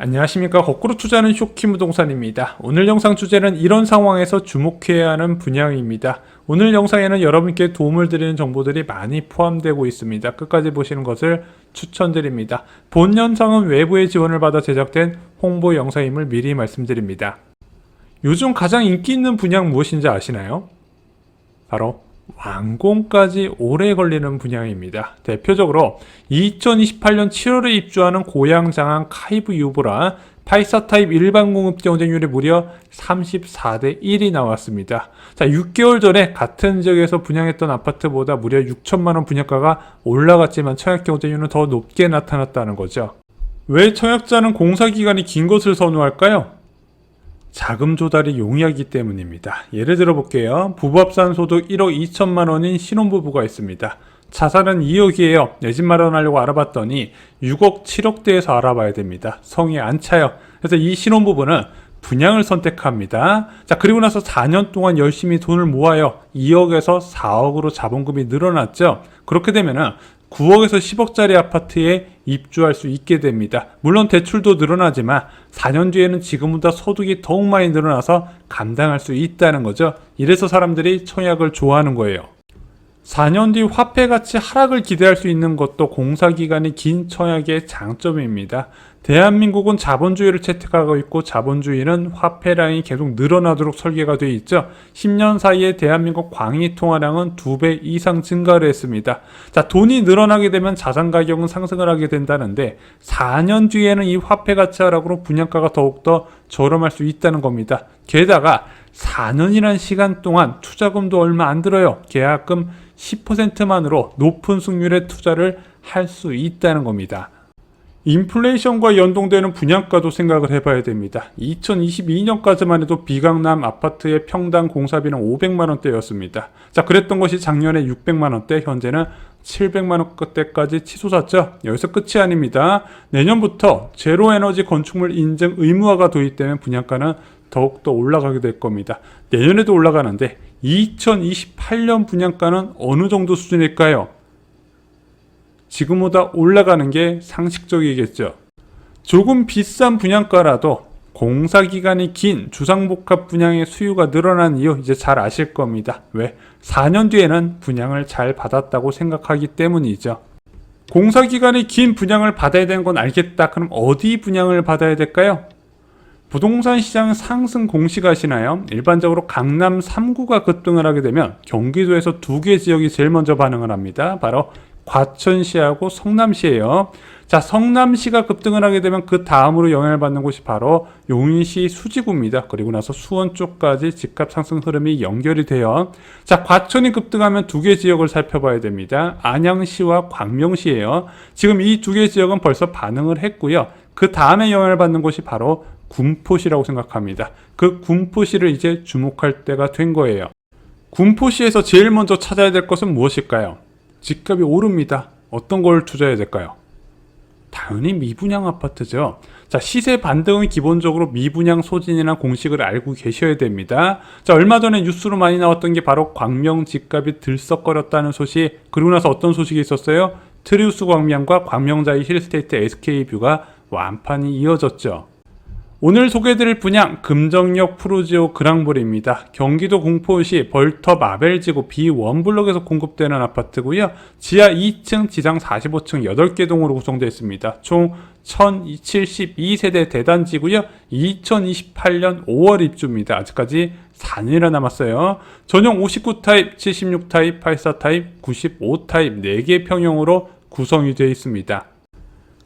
안녕하십니까. 거꾸로 투자하는 쇼키무동산입니다. 오늘 영상 주제는 이런 상황에서 주목해야 하는 분야입니다. 오늘 영상에는 여러분께 도움을 드리는 정보들이 많이 포함되고 있습니다. 끝까지 보시는 것을 추천드립니다. 본 영상은 외부의 지원을 받아 제작된 홍보 영상임을 미리 말씀드립니다. 요즘 가장 인기 있는 분야 무엇인지 아시나요? 바로 완공까지 오래 걸리는 분야입니다. 대표적으로 2028년 7월에 입주하는 고양장항 카이브 유보라 84 타입 일반 공급 경쟁률이 무려 34대 1이 나왔습니다. 자, 6개월 전에 같은 지역에서 분양했던 아파트보다 무려 6천만원 분양가가 올라갔지만 청약 경쟁률은 더 높게 나타났다는 거죠. 왜 청약자는 공사기간이 긴 것을 선호할까요? 자금 조달이 용이하기 때문입니다. 예를 들어 볼게요. 부부 합산 소득 1억 2천만 원인 신혼부부가 있습니다. 자산은 2억이에요. 내 집 마련하려고 알아봤더니 6억 7억대에서 알아봐야 됩니다. 성이 안 차요. 그래서 이 신혼부부는 분양을 선택합니다. 자, 그리고 나서 4년 동안 열심히 돈을 모아요. 2억에서 4억으로 자본금이 늘어났죠. 그렇게 되면은 9억에서 10억짜리 아파트에 입주할 수 있게 됩니다. 물론 대출도 늘어나지만 4년 뒤에는 지금보다 소득이 더욱 많이 늘어나서 감당할 수 있다는 거죠. 이래서 사람들이 청약을 좋아하는 거예요. 4년 뒤 화폐가치 하락을 기대할 수 있는 것도 공사기간이 긴 청약의 장점입니다. 대한민국은 자본주의를 채택하고 있고 자본주의는 화폐량이 계속 늘어나도록 설계가 되어 있죠. 10년 사이에 대한민국 광의 통화량은 2배 이상 증가를 했습니다. 자, 돈이 늘어나게 되면 자산 가격은 상승을 하게 된다는데 4년 뒤에는 이 화폐가치 하락으로 분양가가 더욱더 저렴할 수 있다는 겁니다. 게다가 4년이라는 시간 동안 투자금도 얼마 안 들어요. 계약금 10%만으로 높은 승률의 투자를 할 수 있다는 겁니다. 인플레이션과 연동되는 분양가도 생각을 해봐야 됩니다. 2022년까지만 해도 비강남 아파트의 평당 공사비는 500만원대였습니다. 자, 그랬던 것이 작년에 600만원대, 현재는 700만원대까지 치솟았죠. 여기서 끝이 아닙니다. 내년부터 제로에너지 건축물 인증 의무화가 도입되면 분양가는 더욱더 올라가게 될 겁니다. 내년에도 올라가는데 2028년 분양가는 어느 정도 수준일까요? 지금보다 올라가는 게 상식적이겠죠. 조금 비싼 분양가라도 공사기간이 긴 주상복합 분양의 수요가 늘어난 이유 이제 잘 아실 겁니다. 왜? 4년 뒤에는 분양을 잘 받았다고 생각하기 때문이죠. 공사기간이 긴 분양을 받아야 되는 건 알겠다. 그럼 어디 분양을 받아야 될까요? 부동산 시장 상승 공식 아시나요? 일반적으로 강남 3구가 급등을 하게 되면 경기도에서 2개 지역이 제일 먼저 반응을 합니다. 바로 과천시하고 성남시예요. 자, 성남시가 급등을 하게 되면 그 다음으로 영향을 받는 곳이 바로 용인시 수지구입니다. 그리고 나서 수원 쪽까지 집값 상승 흐름이 연결이 돼요. 자, 과천이 급등하면 2개 지역을 살펴봐야 됩니다. 안양시와 광명시예요. 지금 이 2개 지역은 벌써 반응을 했고요. 그 다음에 영향을 받는 곳이 바로 군포시라고 생각합니다. 그 군포시를 이제 주목할 때가 된 거예요. 군포시에서 제일 먼저 찾아야 될 것은 무엇일까요? 집값이 오릅니다. 어떤 걸 투자해야 될까요? 당연히 미분양 아파트죠. 자, 시세 반등은 기본적으로 미분양 소진이나 공식을 알고 계셔야 됩니다. 자, 얼마 전에 뉴스로 많이 나왔던 게 바로 광명 집값이 들썩거렸다는 소식, 그리고 나서 어떤 소식이 있었어요? 트리우스 광명과 광명자이 힐스테이트 SK뷰가 완판이 이어졌죠. 오늘 소개해드릴 분양 금정역 프루지오 그랑블입니다. 경기도 공포시 벌터 마벨지구 B1블럭에서 공급되는 아파트고요. 지하 2층, 지상 45층 8개 동으로 구성되어 있습니다. 총 1072세대 대단지고요. 2028년 5월 입주입니다. 아직까지 4년이나 남았어요. 전용 59 타입, 76 타입, 84 타입, 95 타입 4개 평형으로 구성이 되어 있습니다.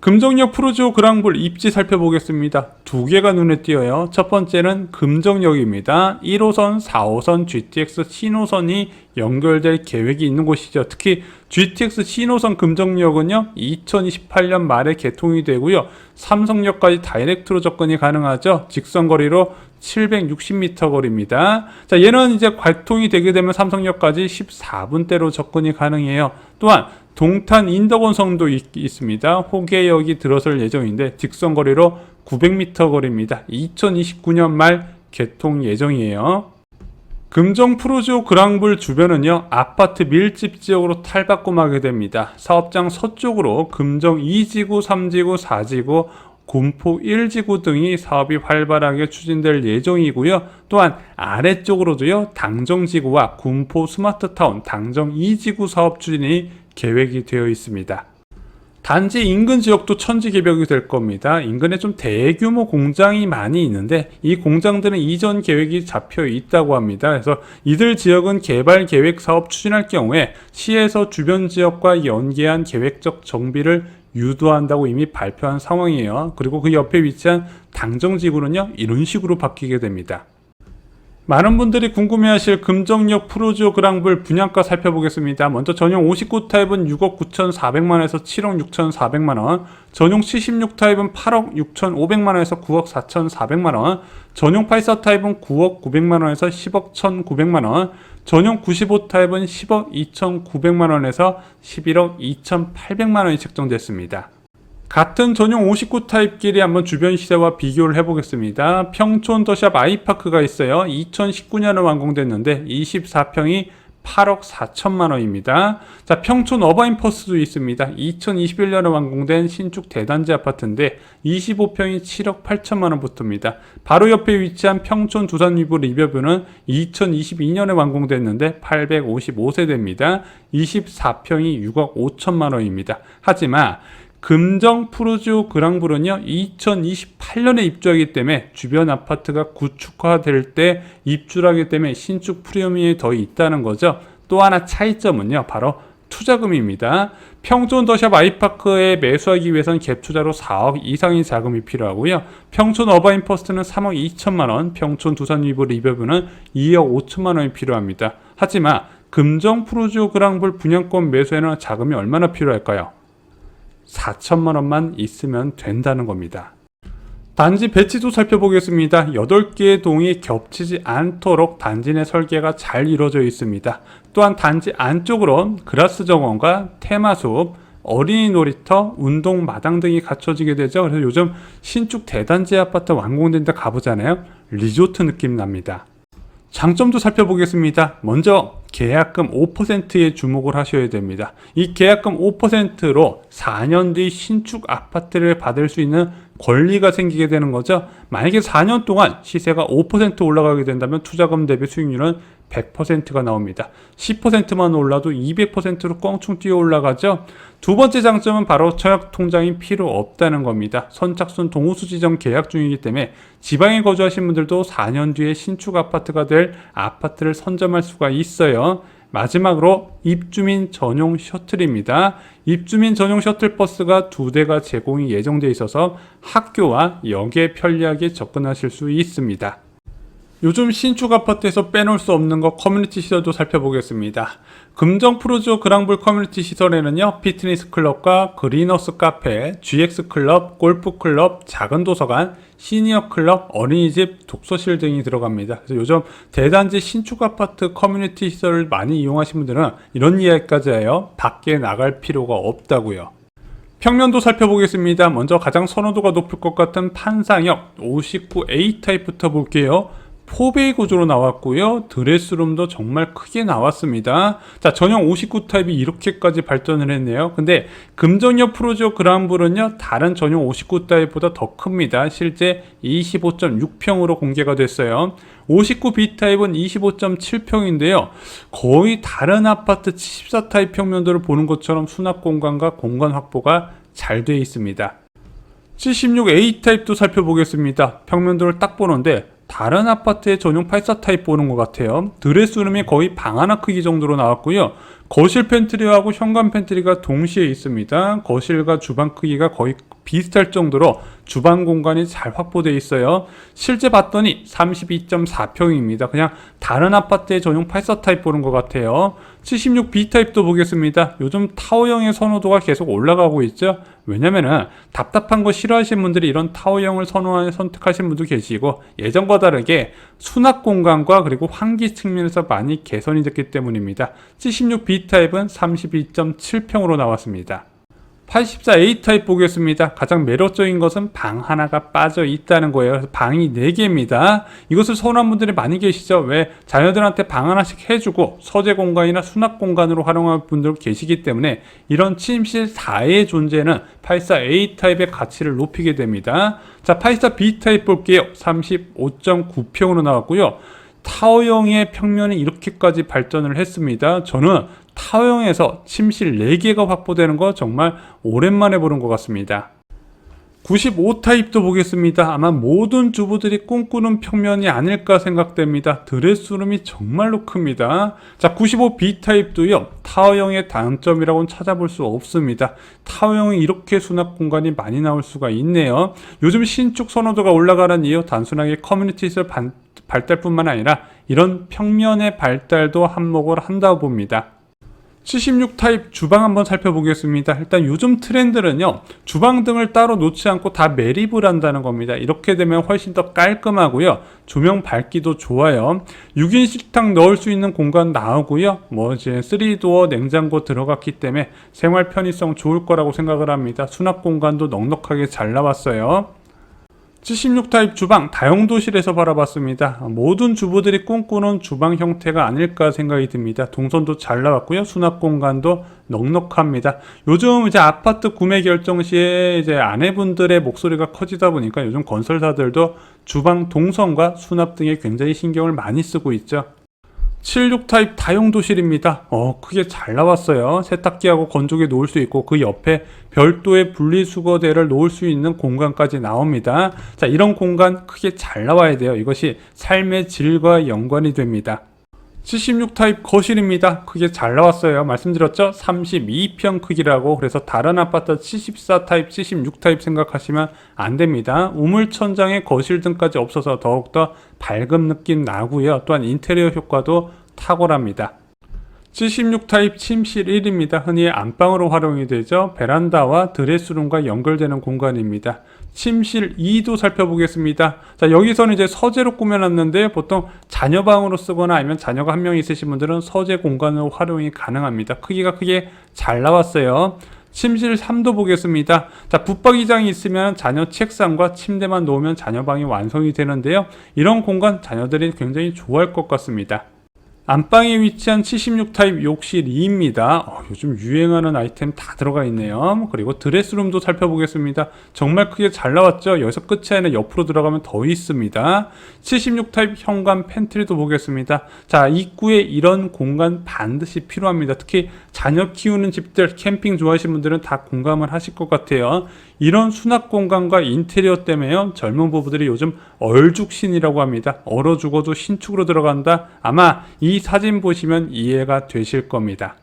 금정역 프루지오 그랑블 입지 살펴보겠습니다. 2개가 눈에 띄어요. 첫 번째는 금정역입니다. 1호선, 4호선, GTX 신호선이 연결될 계획이 있는 곳이죠. 특히 GTX 신호선 금정역은요 2028년 말에 개통이 되고요. 삼성역까지 다이렉트로 접근이 가능하죠. 직선거리로 760m 거리입니다. 자, 얘는 이제 개통이 되게 되면 삼성역까지 14분대로 접근이 가능해요. 또한 동탄 인덕원성도 있습니다. 호계역이 들어설 예정인데 직선거리로 900m 거리입니다. 2029년 말 개통 예정이에요. 금정 프로지오 그랑블 주변은요, 아파트 밀집 지역으로 탈바꿈하게 됩니다. 사업장 서쪽으로 금정 2지구, 3지구, 4지구, 군포 1지구 등이 사업이 활발하게 추진될 예정이고요. 또한 아래쪽으로도요, 당정지구와 군포 스마트타운 당정 2지구 사업 추진이 계획이 되어 있습니다. 단지 인근 지역도 천지개벽이 될 겁니다. 인근에 좀 대규모 공장이 많이 있는데 이 공장들은 이전 계획이 잡혀 있다고 합니다. 그래서 이들 지역은 개발 계획 사업 추진할 경우에 시에서 주변 지역과 연계한 계획적 정비를 유도한다고 이미 발표한 상황이에요. 그리고 그 옆에 위치한 당정지구는요, 이런 식으로 바뀌게 됩니다. 많은 분들이 궁금해하실 금정역 프로지오 그랑블 분양가 살펴보겠습니다. 먼저 전용 59 타입은 6억 9,400만원에서 7억 6,400만원, 전용 76 타입은 8억 6,500만원에서 9억 4,400만원, 전용 84 타입은 9억 900만원에서 10억 1,900만원, 전용 95 타입은 10억 2,900만원에서 11억 2,800만원이 책정됐습니다. 같은 전용 59 타입끼리 한번 주변 시세와 비교를 해보겠습니다. 평촌 더샵 아이파크가 있어요. 2019년에 완공됐는데 24평이 8억 4천만원입니다. 자, 평촌 어바인퍼스도 있습니다. 2021년에 완공된 신축 대단지 아파트인데 25평이 7억 8천만원부터입니다. 바로 옆에 위치한 평촌 두산 위브 리버뷰는 2022년에 완공됐는데 855세대입니다. 24평이 6억 5천만원입니다. 하지만 금정 프로지오 그랑블은요, 2028년에 입주하기 때문에 주변 아파트가 구축화될 때 입주를 하기 때문에 신축 프리미엄이 더 있다는 거죠. 또 하나 차이점은요, 바로 투자금입니다. 평촌 더샵 아이파크에 매수하기 위해서는 갭 투자로 4억 이상의 자금이 필요하고요. 평촌 어바인퍼스트는 3억 2천만원, 평촌 두산 위브 리버뷰는 2억 5천만원이 필요합니다. 하지만 금정 프로지오 그랑블 분양권 매수에는 자금이 얼마나 필요할까요? 4천만원만 있으면 된다는 겁니다. 단지 배치도 살펴보겠습니다. 8개의 동이 겹치지 않도록 단지 내 설계가 잘 이루어져 있습니다. 또한 단지 안쪽으로 그라스 정원과 테마숲, 어린이 놀이터, 운동 마당 등이 갖춰지게 되죠. 그래서 요즘 신축 대단지 아파트 완공된 데 가보잖아요. 리조트 느낌 납니다. 장점도 살펴보겠습니다. 먼저 계약금 5%에 주목을 하셔야 됩니다. 이 계약금 5%로 4년 뒤 신축 아파트를 받을 수 있는 권리가 생기게 되는 거죠. 만약에 4년 동안 시세가 5% 올라가게 된다면 투자금 대비 수익률은 100%가 나옵니다. 10%만 올라도 200%로 껑충 뛰어 올라가죠. 두 번째 장점은 바로 청약 통장이 필요 없다는 겁니다. 선착순 동호수 지정 계약 중이기 때문에 지방에 거주하신 분들도 4년 뒤에 신축 아파트가 될 아파트를 선점할 수가 있어요. 마지막으로 입주민 전용 셔틀입니다. 입주민 전용 셔틀버스가 2대가 제공이 예정되어 있어서 학교와 역에 편리하게 접근하실 수 있습니다. 요즘 신축 아파트에서 빼놓을 수 없는 것 커뮤니티 시설도 살펴보겠습니다. 금정 프로지오 그랑블 커뮤니티 시설에는요, 피트니스 클럽과 그린허스 카페, GX 클럽, 골프 클럽, 작은 도서관, 시니어 클럽, 어린이집, 독서실 등이 들어갑니다. 그래서 요즘 대단지 신축 아파트 커뮤니티 시설을 많이 이용하시는 분들은 이런 이야기까지 해요. 밖에 나갈 필요가 없다고요. 평면도 살펴보겠습니다. 먼저 가장 선호도가 높을 것 같은 판상역 59A 타입부터 볼게요. 4베이 구조로 나왔고요. 드레스룸도 정말 크게 나왔습니다. 자, 전용 59 타입이 이렇게까지 발전을 했네요. 근데 금정역 프로지오 그랑블은요, 다른 전용 59 타입보다 더 큽니다. 실제 25.6평으로 공개가 됐어요. 59B 타입은 25.7평인데요. 거의 다른 아파트 74 타입 평면도를 보는 것처럼 수납 공간과 공간 확보가 잘 되어 있습니다. 76A 타입도 살펴보겠습니다. 평면도를 딱 보는데 다른 아파트의 전용 84 타입 보는 것 같아요. 드레스룸이 거의 방 하나 크기 정도로 나왔고요. 거실 팬트리하고 현관 팬트리가 동시에 있습니다. 거실과 주방 크기가 거의 비슷할 정도로 주방 공간이 잘 확보되어 있어요. 실제 봤더니 32.4평입니다. 그냥 다른 아파트의 전용 84 타입 보는 것 같아요. 76B 타입도 보겠습니다. 요즘 타워형의 선호도가 계속 올라가고 있죠. 왜냐면은 답답한 거 싫어하시는 분들이 이런 타워형을 선택하시는 분도 계시고, 예전과 다르게 수납 공간과 그리고 환기 측면에서 많이 개선이 됐기 때문입니다. 76B 타입은 32.7평으로 나왔습니다. 84 A타입 보겠습니다. 가장 매력적인 것은 방 하나가 빠져 있다는 거예요. 그래서 방이 4개입니다. 이것을 선호하는 분들이 많이 계시죠. 왜? 자녀들한테 방 하나씩 해주고 서재 공간이나 수납 공간으로 활용하는 분들 계시기 때문에 이런 침실 4의 존재는 84 A타입의 가치를 높이게 됩니다. 자, 84 B타입 볼게요. 35.9평으로 나왔고요. 타워형의 평면이 이렇게까지 발전을 했습니다. 저는 타워형에서 침실 4개가 확보되는 거 정말 오랜만에 보는 것 같습니다. 95 타입도 보겠습니다. 아마 모든 주부들이 꿈꾸는 평면이 아닐까 생각됩니다. 드레스룸이 정말로 큽니다. 자, 95 B 타입도요. 타워형의 단점이라고는 찾아볼 수 없습니다. 타워형이 이렇게 수납 공간이 많이 나올 수가 있네요. 요즘 신축 선호도가 올라가는 이유 단순하게 커뮤니티 시설 발달뿐만 아니라 이런 평면의 발달도 한몫을 한다고 봅니다. 76 타입 주방 한번 살펴보겠습니다. 일단 요즘 트렌드는요, 주방 등을 따로 놓지 않고 다 매립을 한다는 겁니다. 이렇게 되면 훨씬 더 깔끔하고요, 조명 밝기도 좋아요. 6인 식탁 넣을 수 있는 공간 나오고요, 이제 3도어 냉장고 들어갔기 때문에 생활 편의성 좋을 거라고 생각을 합니다. 수납 공간도 넉넉하게 잘 나왔어요. 76 타입 주방 다용도실에서 바라봤습니다. 모든 주부들이 꿈꾸는 주방 형태가 아닐까 생각이 듭니다. 동선도 잘 나왔고요. 수납 공간도 넉넉합니다. 요즘 이제 아파트 구매 결정 시에 이제 아내분들의 목소리가 커지다 보니까 요즘 건설사들도 주방 동선과 수납 등에 굉장히 신경을 많이 쓰고 있죠. 76 타입 다용도실입니다. 크게 잘 나왔어요. 세탁기하고 건조기 놓을 수 있고 그 옆에 별도의 분리수거대를 놓을 수 있는 공간까지 나옵니다. 자, 이런 공간 크게 잘 나와야 돼요. 이것이 삶의 질과 연관이 됩니다. 76 타입 거실입니다. 크게 잘 나왔어요. 말씀드렸죠? 32평 크기라고. 그래서 다른 아파트 74 타입, 76 타입 생각하시면 안 됩니다. 우물천장에 거실 등까지 없어서 더욱더 밝은 느낌 나고요. 또한 인테리어 효과도 탁월합니다. 76 타입 침실 1입니다. 흔히 안방으로 활용이 되죠. 베란다와 드레스룸과 연결되는 공간입니다. 침실 2도 살펴보겠습니다. 자, 여기서는 이제 서재로 꾸며놨는데 보통 자녀방으로 쓰거나 아니면 자녀가 한 명 있으신 분들은 서재 공간으로 활용이 가능합니다. 크기가 크게 잘 나왔어요. 침실 3도 보겠습니다. 자, 붙박이장이 있으면 자녀 책상과 침대만 놓으면 자녀방이 완성이 되는데요. 이런 공간 자녀들이 굉장히 좋아할 것 같습니다. 안방에 위치한 76 타입 욕실 2입니다. 요즘 유행하는 아이템 다 들어가 있네요. 그리고 드레스룸도 살펴보겠습니다. 정말 크게 잘 나왔죠. 여기서 끝이 아니라 옆으로 들어가면 더 있습니다. 76 타입 현관 팬트리도 보겠습니다. 자, 입구에 이런 공간 반드시 필요합니다. 특히 자녀 키우는 집들, 캠핑 좋아하시는 분들은 다 공감을 하실 것 같아요. 이런 수납 공간과 인테리어 때문에요, 젊은 부부들이 요즘 얼죽신이라고 합니다. 얼어 죽어도 신축으로 들어간다. 아마 이 사진 보시면 이해가 되실 겁니다.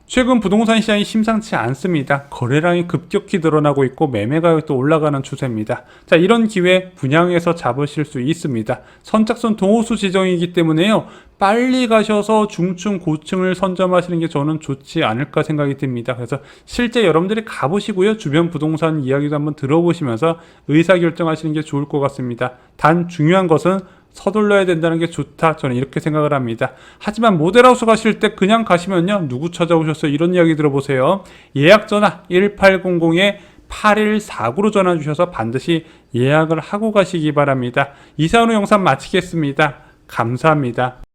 최근 부동산 시장이 심상치 않습니다. 거래량이 급격히 늘어나고 있고 매매 가격도 올라가는 추세입니다. 자, 이런 기회 분양해서 잡으실 수 있습니다. 선착순 동호수 지정이기 때문에요, 빨리 가셔서 중층 고층을 선점하시는 게 저는 좋지 않을까 생각이 듭니다. 그래서 실제 여러분들이 가보시고요, 주변 부동산 이야기도 한번 들어보시면서 의사결정하시는 게 좋을 것 같습니다. 단 중요한 것은 서둘러야 된다는 게 좋다, 저는 이렇게 생각을 합니다. 하지만 모델하우스 가실 때 그냥 가시면요, 누구 찾아오셨어요? 이런 이야기 들어보세요. 예약 전화 1800-8149로 전화 주셔서 반드시 예약을 하고 가시기 바랍니다. 이상으로 영상 마치겠습니다. 감사합니다.